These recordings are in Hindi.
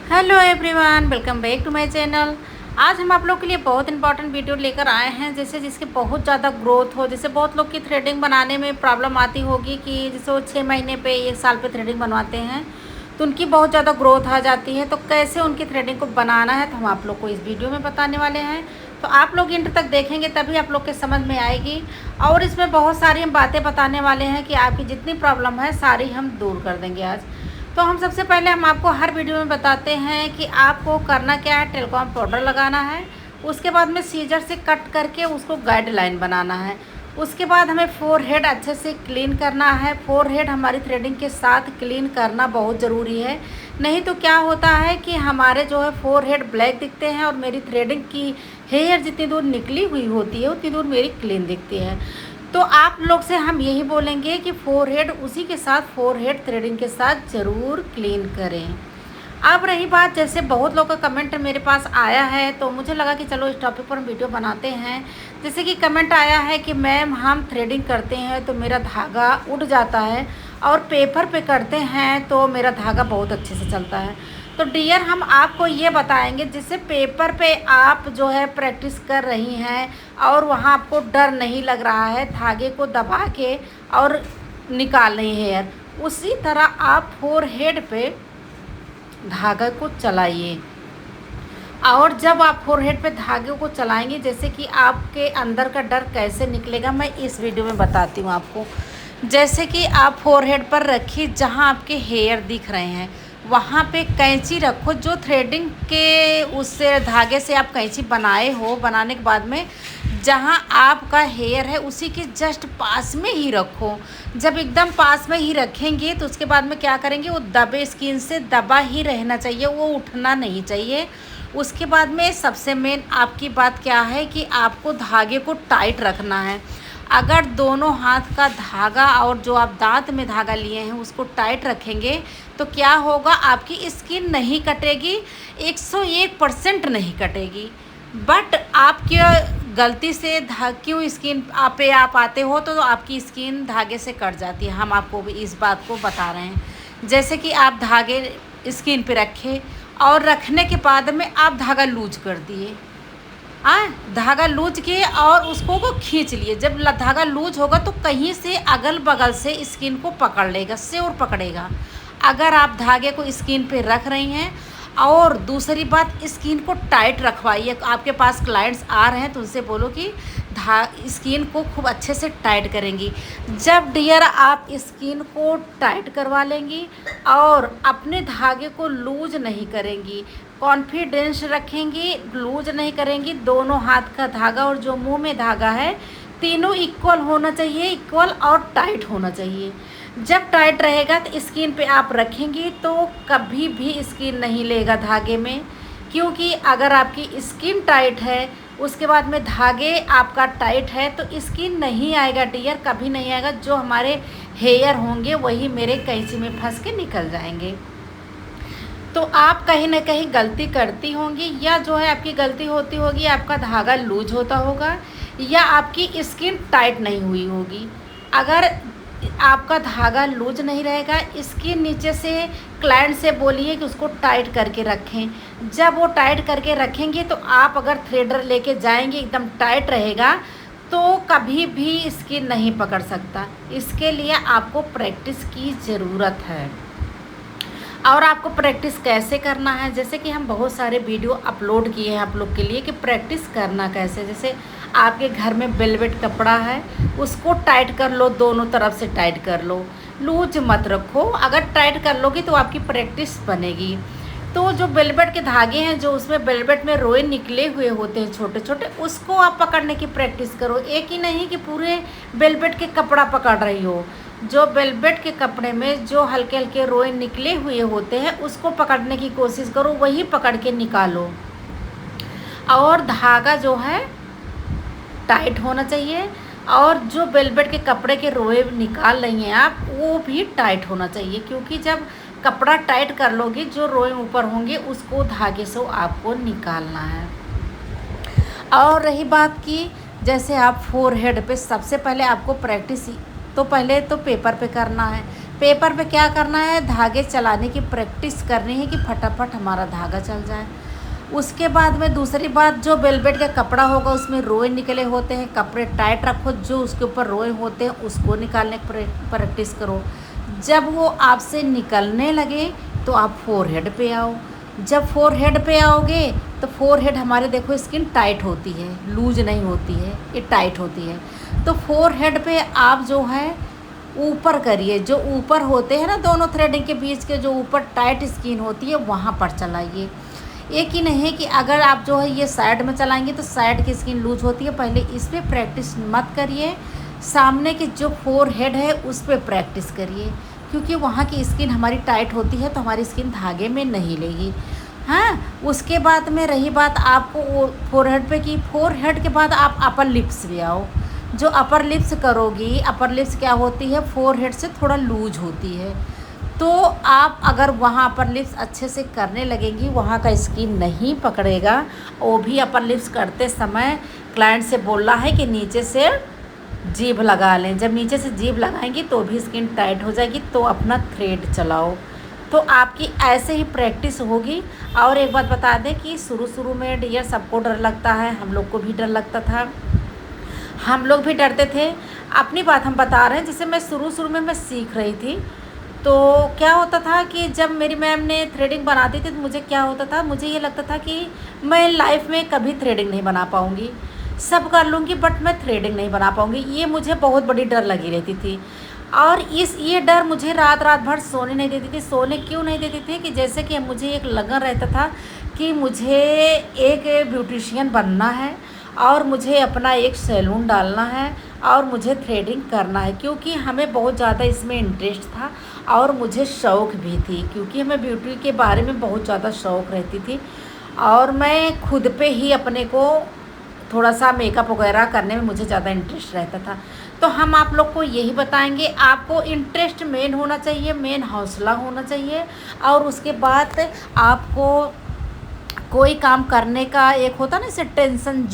Hello everyone, welcome back to my channel. आज हम आप लोग के लिए बहुत इंपॉर्टेंट वीडियो लेकर आए हैं। जैसे जिसके बहुत ज़्यादा ग्रोथ हो, जैसे बहुत लोग की थ्रेडिंग बनाने में प्रॉब्लम आती होगी कि जैसे वो 6 महीने पे 1 साल पे थ्रेडिंग बनवाते हैं तो उनकी बहुत ज़्यादा ग्रोथ आ जाती है। तो कैसे उनकी थ्रेडिंग को बनाना है तो हम आप लोग को इस वीडियो में बताने वाले हैं। तो आप लोग इंटर तक देखेंगे तभी आप लोग के समझ में आएगी। और इसमें बहुत सारी हम बातें बताने वाले हैं कि आपकी जितनी प्रॉब्लम है सारी हम दूर कर देंगे आज। तो हम सबसे पहले हम आपको हर वीडियो में बताते हैं कि आपको करना क्या है। टेल्कोन पाउडर लगाना है, उसके बाद में सीजर से कट करके उसको गाइडलाइन बनाना है। उसके बाद हमें फोरहेड अच्छे से क्लीन करना है। फोरहेड हमारी थ्रेडिंग के साथ क्लीन करना बहुत ज़रूरी है। नहीं तो क्या होता है कि हमारे जो है फोरहेड ब्लैक दिखते हैं और मेरी थ्रेडिंग की हेयर जितनी दूर निकली हुई होती है उतनी दूर मेरी क्लीन दिखती है। तो आप लोग से हम यही बोलेंगे कि फोरहेड उसी के साथ फोरहेड थ्रेडिंग के साथ ज़रूर क्लीन करें। अब रही बात, जैसे बहुत लोग का कमेंट मेरे पास आया है तो मुझे लगा कि चलो इस टॉपिक पर हम वीडियो बनाते हैं। जैसे कि कमेंट आया है कि मैम हम थ्रेडिंग करते हैं तो मेरा धागा उड़ जाता है और पेपर पे करते हैं तो मेरा धागा बहुत अच्छे से चलता है। तो डियर, हम आपको ये बताएंगे जिससे पेपर पे आप जो है प्रैक्टिस कर रही हैं और वहाँ आपको डर नहीं लग रहा है धागे को दबा के और निकाल रही हेयर, उसी तरह आप फोरहेड पे धागे को चलाइए। और जब आप फोरहेड पे धागे को चलाएंगे, जैसे कि आपके अंदर का डर कैसे निकलेगा मैं इस वीडियो में बताती हूँ आपको। जैसे कि आप फोरहेड पर रखिए, जहाँ आपके हेयर दिख रहे हैं वहाँ पे कैंची रखो। जो थ्रेडिंग के उससे धागे से आप कैंची बनाए हो, बनाने के बाद में जहाँ आपका हेयर है उसी के जस्ट पास में ही रखो। जब एकदम पास में ही रखेंगे तो उसके बाद में क्या करेंगे, वो दबे स्किन से दबा ही रहना चाहिए, वो उठना नहीं चाहिए। उसके बाद में सबसे मेन आपकी बात क्या है कि आपको धागे को टाइट रखना है। अगर दोनों हाथ का धागा और जो आप दांत में धागा लिए हैं उसको टाइट रखेंगे तो क्या होगा, आपकी स्किन नहीं कटेगी, 101% नहीं कटेगी। बट आपकी गलती से क्यों स्किन पे आप आते हो तो आपकी स्किन धागे से कट जाती है। हम आपको भी इस बात को बता रहे हैं। जैसे कि आप धागे स्किन पे रखे और रखने के बाद में आप धागा लूज कर दिए, धागा लूज किए और उसको को खींच लिए। जब धागा लूज होगा तो कहीं से अगल बगल से स्किन को पकड़ लेगा, श्योर पकड़ेगा। अगर आप धागे को स्किन पे रख रही हैं। और दूसरी बात, स्किन को टाइट रखवाइए। आपके पास क्लाइंट्स आ रहे हैं तो उनसे बोलो कि स्किन को खूब अच्छे से टाइट करेंगी। जब डियर आप स्किन को टाइट करवा लेंगी और अपने धागे को लूज नहीं करेंगी, कॉन्फिडेंस रखेंगी, लूज नहीं करेंगी, दोनों हाथ का धागा और जो मुंह में धागा है तीनों इक्वल होना चाहिए, इक्वल और टाइट होना चाहिए। जब टाइट रहेगा तो स्किन पे आप रखेंगी तो कभी भी स्किन नहीं लेगा धागे में। क्योंकि अगर आपकी स्किन टाइट है उसके बाद में धागे आपका टाइट है तो स्किन नहीं आएगा डियर, कभी नहीं आएगा। जो हमारे हेयर होंगे वही मेरे कैंची में फंस के निकल जाएंगे। तो आप कहीं ना कहीं गलती करती होंगी, या जो है आपकी गलती होती होगी, आपका धागा लूज होता होगा या आपकी स्किन टाइट नहीं हुई होगी। अगर आपका धागा लूज नहीं रहेगा, स्किन नीचे से क्लाइंट से बोलिए कि उसको टाइट करके रखें। जब वो टाइट करके रखेंगे तो आप अगर थ्रेडर लेके जाएंगे एकदम टाइट रहेगा तो कभी भी स्किन नहीं पकड़ सकता। इसके लिए आपको प्रैक्टिस की ज़रूरत है। और आपको प्रैक्टिस कैसे करना है, जैसे कि हम बहुत सारे वीडियो अपलोड किए हैं आप लोग के लिए कि प्रैक्टिस करना कैसे। जैसे आपके घर में वेलवेट कपड़ा है उसको टाइट कर लो, दोनों तरफ से टाइट कर लो, लूज मत रखो। अगर टाइट कर लोगी तो आपकी प्रैक्टिस बनेगी। तो जो वेलवेट के धागे हैं, जो उसमें वेलवेट में रोए निकले हुए होते हैं छोटे छोटे, उसको आप पकड़ने की प्रैक्टिस करो। एक ही नहीं कि पूरे वेलवेट के कपड़ा पकड़ रही हो। जो वेलवेट के कपड़े में जो हल्के हल्के रोए निकले हुए होते हैं उसको पकड़ने की कोशिश करो, वही पकड़ के निकालो। और धागा जो है टाइट होना चाहिए और जो वेलवेट के कपड़े के रोए निकाल रही हैं आप वो भी टाइट होना चाहिए। क्योंकि जब कपड़ा टाइट कर लोगे जो रोए ऊपर होंगे उसको धागे से आपको निकालना है। और रही बात की, जैसे आप फोरहेड पे सबसे पहले आपको प्रैक्टिस तो पहले तो पेपर पे करना है। पेपर पे क्या करना है, धागे चलाने की प्रैक्टिस करनी है कि फटाफट हमारा धागा चल जाए। उसके बाद में दूसरी बात, जो वेलवेट का कपड़ा होगा उसमें रोए निकले होते हैं, कपड़े टाइट रखो, जो उसके ऊपर रोए होते हैं उसको निकालने की प्रैक्टिस करो। जब वो आपसे निकलने लगे तो आप फोरहेड पे आओ। जब फोरहेड पे आओगे तो फोरहेड हमारे देखो स्किन टाइट होती है, लूज नहीं होती है, ये टाइट होती है। तो फोरहेड पे आप जो है ऊपर करिए, जो ऊपर होते हैं ना दोनों थ्रेडिंग के बीच के जो ऊपर टाइट स्किन होती है वहाँ पर चलाइए। एक ही नहीं है कि अगर आप जो है ये साइड में चलाएंगे तो साइड की स्किन लूज होती है, पहले इस पर प्रैक्टिस मत करिए, सामने के जो फोरहेड है उस पर प्रैक्टिस करिए, क्योंकि वहाँ की स्किन हमारी टाइट होती है तो हमारी स्किन धागे में नहीं लेगी। हाँ, उसके बाद में रही बात आपको फोरहेड पे की, फोरहेड के बाद आप अपर लिप्स भी आओ। जो अपर लिप्स करोगी, अपर लिप्स क्या होती है, फोरहेड से थोड़ा लूज होती है, तो आप अगर वहाँ अपर लिप्स अच्छे से करने लगेंगी, वहाँ का स्किन नहीं पकड़ेगा। वो भी अपर लिप्स करते समय क्लाइंट से बोलना है कि नीचे से जीभ लगा लें। जब नीचे से जीभ लगाएंगी तो भी स्किन टाइट हो जाएगी, तो अपना थ्रेड चलाओ। तो आपकी ऐसे ही प्रैक्टिस होगी। और एक बात बता दें कि शुरू में डियर सबको डर लगता है, हम लोग को भी डर लगता था, हम लोग भी डरते थे। अपनी बात हम बता रहे हैं, जैसे मैं शुरू में मैं सीख रही थी तो क्या होता था कि जब मेरी मैम ने थ्रेडिंग बनाती थी तो मुझे क्या होता था, मुझे ये लगता था कि मैं लाइफ में कभी थ्रेडिंग नहीं बना पाऊँगी, सब कर लूँगी बट मैं थ्रेडिंग नहीं बना पाऊँगी। ये मुझे बहुत बड़ी डर लगी रहती थी। और ये डर मुझे रात भर सोने नहीं देती थी। सोने क्यों नहीं देती थी कि जैसे कि मुझे एक लगन रहता था कि मुझे एक ब्यूटिशियन बनना है और मुझे अपना एक सैलून डालना है और मुझे थ्रेडिंग करना है, क्योंकि हमें बहुत ज़्यादा इसमें इंटरेस्ट था और मुझे शौक़ भी थी, क्योंकि हमें ब्यूटी के बारे में बहुत ज़्यादा शौक़ रहती थी। और मैं खुद पे ही अपने को थोड़ा सा मेकअप वगैरह करने में मुझे ज़्यादा इंटरेस्ट रहता था। तो हम आप लोग को यही बताएंगे, आपको इंटरेस्ट मेन होना चाहिए, मेन हौसला होना चाहिए, और उसके बाद आपको कोई काम करने का एक होता ना, जैसे टेंशन,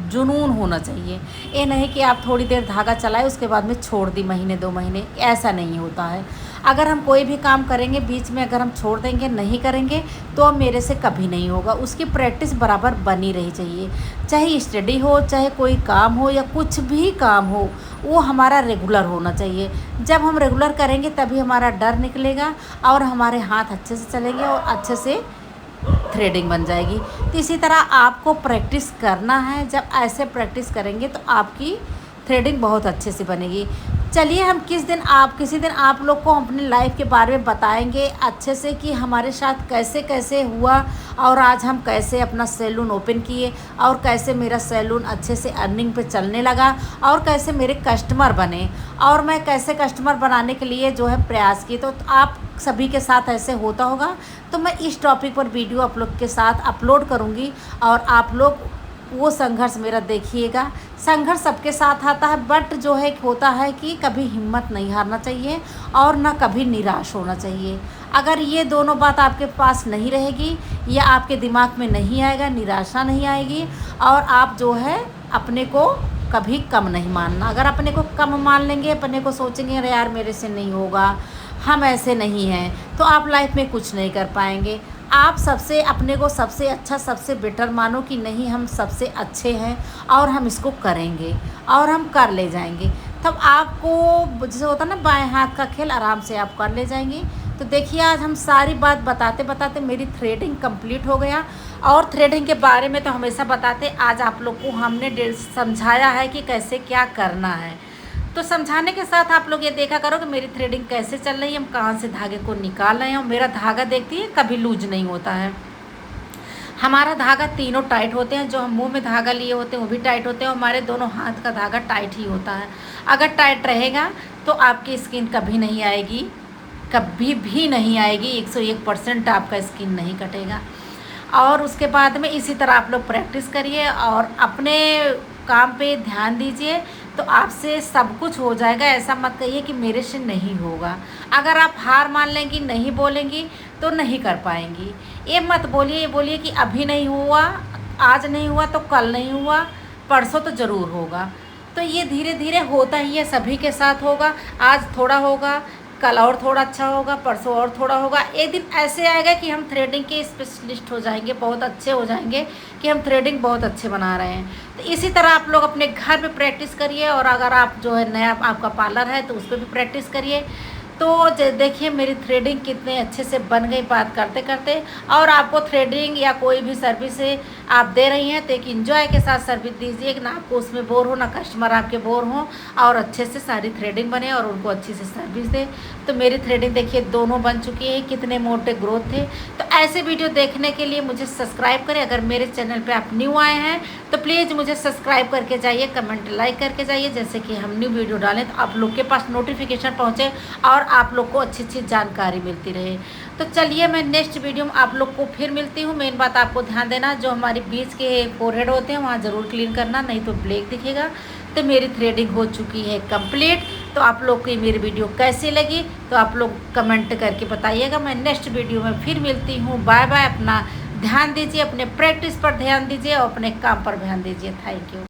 जुनून होना चाहिए। ये नहीं कि आप थोड़ी देर धागा चलाए उसके बाद में छोड़ दी महीने 2 महीने, ऐसा नहीं होता है। अगर हम कोई भी काम करेंगे बीच में अगर हम छोड़ देंगे, नहीं करेंगे, तो मेरे से कभी नहीं होगा। उसकी प्रैक्टिस बराबर बनी रही चाहिए, चाहे स्टडी हो, चाहे कोई काम हो या कुछ भी काम हो, वो हमारा रेगुलर होना चाहिए। जब हम रेगुलर करेंगे तभी हमारा डर निकलेगा और हमारे हाथ अच्छे से चलेंगे और अच्छे से थ्रेडिंग बन जाएगी। तो इसी तरह आपको प्रैक्टिस करना है। जब ऐसे प्रैक्टिस करेंगे तो आपकी थ्रेडिंग बहुत अच्छे से बनेगी। चलिए हम किसी दिन आप लोग को अपनी लाइफ के बारे में बताएंगे अच्छे से कि हमारे साथ कैसे कैसे हुआ और आज हम कैसे अपना सैलून ओपन किए और कैसे मेरा सैलून अच्छे से अर्निंग पे चलने लगा और कैसे मेरे कस्टमर बने और मैं कैसे कस्टमर बनाने के लिए जो है प्रयास की। तो आप सभी के साथ ऐसे होता होगा, तो मैं इस टॉपिक पर वीडियो आप लोग के साथ अपलोड करूँगी और आप लोग वो संघर्ष मेरा देखिएगा। संघर्ष सबके साथ आता है, बट जो है होता है कि कभी हिम्मत नहीं हारना चाहिए और ना कभी निराश होना चाहिए। अगर ये दोनों बात आपके पास नहीं रहेगी या आपके दिमाग में नहीं आएगा, निराशा नहीं आएगी और आप जो है अपने को कभी कम नहीं मानना। अगर अपने को कम मान लेंगे, अपने को सोचेंगे अरे यार मेरे से नहीं होगा, हम ऐसे नहीं हैं, तो आप लाइफ में कुछ नहीं कर पाएंगे। आप अपने को सबसे अच्छा, सबसे बेटर मानो कि नहीं हम सबसे अच्छे हैं और हम इसको करेंगे और हम कर ले जाएंगे। तब आपको जैसे होता ना बाएं हाथ का खेल, आराम से आप कर ले जाएंगे। तो देखिए आज हम सारी बात बताते बताते मेरी थ्रेडिंग कंप्लीट हो गया। और थ्रेडिंग के बारे में तो हमेशा बताते, आज आप लोग को हमने समझाया है कि कैसे क्या करना है। तो समझाने के साथ आप लोग ये देखा करो कि मेरी थ्रेडिंग कैसे चल रही है, हम कहाँ से धागे को निकाल रहे हैं। और मेरा धागा देखती है कभी लूज नहीं होता है। हमारा धागा तीनों टाइट होते हैं, जो हम मुंह में धागा लिए होते हैं वो भी टाइट होते हैं, और हमारे दोनों हाथ का धागा टाइट ही होता है। अगर टाइट रहेगा तो आपकी स्किन कभी नहीं आएगी, कभी भी नहीं आएगी, 101% आपका स्किन नहीं कटेगा। और उसके बाद में इसी तरह आप लोग प्रैक्टिस करिए और अपने काम पे ध्यान दीजिए, तो आपसे सब कुछ हो जाएगा। ऐसा मत कहिए कि मेरे से नहीं होगा। अगर आप हार मान लेंगी, नहीं बोलेंगी, तो नहीं कर पाएंगी। ये मत बोलिए, ये बोलिए कि अभी नहीं हुआ, आज नहीं हुआ तो कल नहीं हुआ, परसों तो ज़रूर होगा। तो ये धीरे धीरे होता ही है, सभी के साथ होगा। आज थोड़ा होगा, कल और थोड़ा अच्छा होगा, परसों और थोड़ा होगा। एक दिन ऐसे आएगा कि हम थ्रेडिंग के स्पेशलिस्ट हो जाएंगे, बहुत अच्छे हो जाएंगे कि हम थ्रेडिंग बहुत अच्छे बना रहे हैं। तो इसी तरह आप लोग अपने घर पे प्रैक्टिस करिए, और अगर आप जो है नया आपका पार्लर है तो उस पर भी प्रैक्टिस करिए। तो देखिए मेरी थ्रेडिंग कितने अच्छे से बन गई बात करते करते। और आपको थ्रेडिंग या कोई भी सर्विस आप दे रही हैं तो एक इंजॉय के साथ सर्विस दीजिए, ना आपको उसमें बोर हो, ना कस्टमर आपके बोर हो, और अच्छे से सारी थ्रेडिंग बने और उनको अच्छी से सर्विस दे। तो मेरी थ्रेडिंग देखिए दोनों बन चुकी है, कितने मोटे ग्रोथ थे। तो ऐसे वीडियो देखने के लिए मुझे सब्सक्राइब करें। अगर मेरे चैनल पे आप न्यू आए हैं तो प्लीज़ मुझे सब्सक्राइब करके जाइए, कमेंट लाइक करके जाइए, जैसे कि हम न्यू वीडियो डालें तो आप लोग के पास नोटिफिकेशन पहुँचे और आप लोग को अच्छी अच्छी जानकारी मिलती रहे। तो चलिए मैं नेक्स्ट वीडियो में आप लोग को फिर मिलती हूँ। मेन बात आपको ध्यान देना, जो हमारे बीच के फोरहेड होते हैं वहाँ ज़रूर क्लीन करना, नहीं तो ब्लैक दिखेगा। तो मेरी थ्रेडिंग हो चुकी है कंप्लीट। तो आप लोग को मेरी वीडियो कैसी लगी तो आप लोग कमेंट करके बताइएगा। मैं नेक्स्ट वीडियो में फिर मिलती हूँ। Bye bye. अपना ध्यान दीजिए, अपने प्रैक्टिस पर ध्यान दीजिए और अपने काम पर ध्यान दीजिए। Thank you.